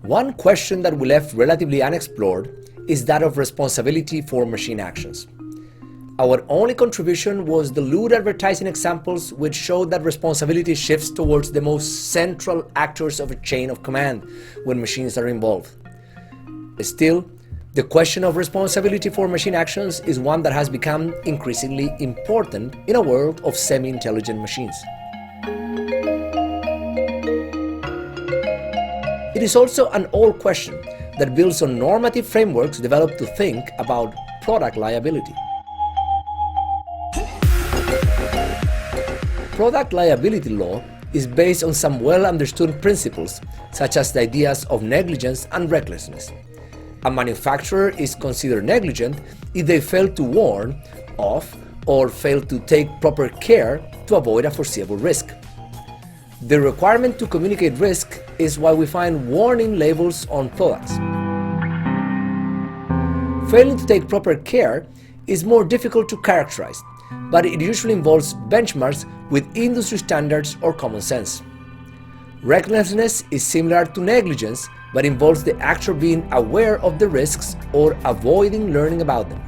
One question that we left relatively unexplored is that of responsibility for machine actions. Our only contribution was the lewd advertising examples, which showed that responsibility shifts towards the most central actors of a chain of command when machines are involved. Still, the question of responsibility for machine actions is one that has become increasingly important in a world of semi-intelligent machines. It is also an old question that builds on normative frameworks developed to think about product liability. Product liability law is based on some well-understood principles, such as the ideas of negligence and recklessness. A manufacturer is considered negligent if they fail to warn of or fail to take proper care to avoid a foreseeable risk. The requirement to communicate risk is why we find warning labels on products. Failing to take proper care is more difficult to characterize, but it usually involves benchmarks with industry standards or common sense. Recklessness is similar to negligence, but involves the actor being aware of the risks or avoiding learning about them.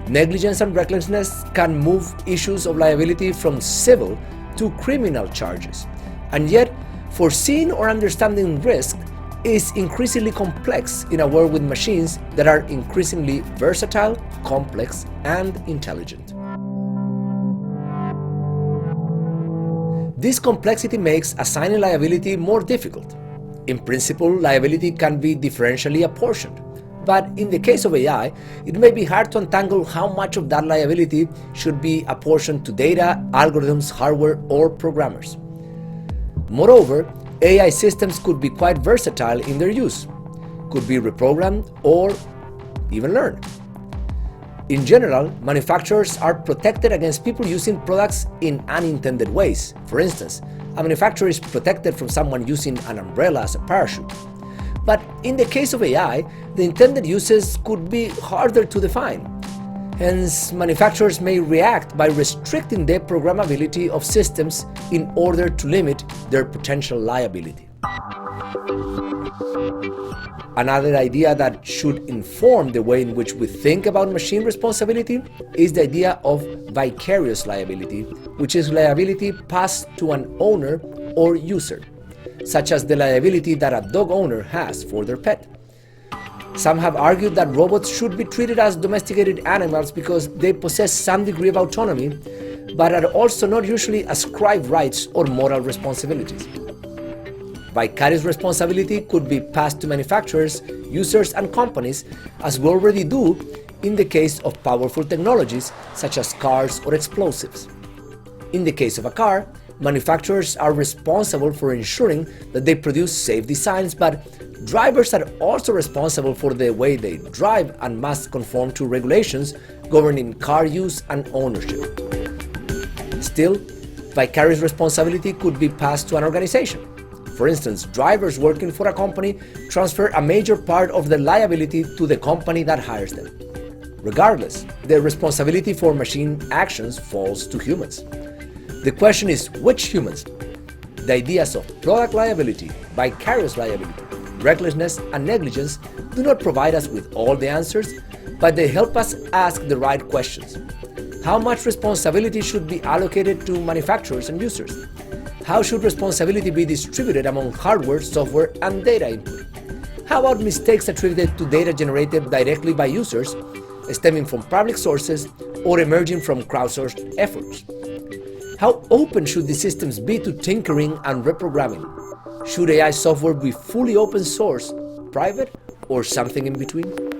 Negligence and recklessness can move issues of liability from civil to criminal charges, and yet foreseeing or understanding risk is increasingly complex in a world with machines that are increasingly versatile, complex, and intelligent. This complexity makes assigning liability more difficult. In principle, liability can be differentially apportioned, but in the case of AI, it may be hard to untangle how much of that liability should be apportioned to data, algorithms, hardware, or programmers. Moreover, AI systems could be quite versatile in their use, could be reprogrammed or even learned. In general, manufacturers are protected against people using products in unintended ways. For instance, a manufacturer is protected from someone using an umbrella as a parachute. But in the case of AI, the intended uses could be harder to define. Hence, manufacturers may react by restricting the programmability of systems in order to limit their potential liability. Another idea that should inform the way in which we think about machine responsibility is the idea of vicarious liability, which is liability passed to an owner or user, such as the liability that a dog owner has for their pet. Some have argued that robots should be treated as domesticated animals because they possess some degree of autonomy, but are also not usually ascribed rights or moral responsibilities. Vicarious responsibility could be passed to manufacturers, users, and companies, as we already do in the case of powerful technologies such as cars or explosives. In the case of a car, manufacturers are responsible for ensuring that they produce safe designs, but drivers are also responsible for the way they drive and must conform to regulations governing car use and ownership. Still, vicarious responsibility could be passed to an organization. For instance, drivers working for a company transfer a major part of their liability to the company that hires them. Regardless, the responsibility for machine actions falls to humans. The question is, which humans? The ideas of product liability, vicarious liability, recklessness, and negligence do not provide us with all the answers, but they help us ask the right questions. How much responsibility should be allocated to manufacturers and users? How should responsibility be distributed among hardware, software, and data input? How about mistakes attributed to data generated directly by users, stemming from public sources or emerging from crowdsourced efforts? How open should the systems be to tinkering and reprogramming? Should AI software be fully open source, private, or something in between?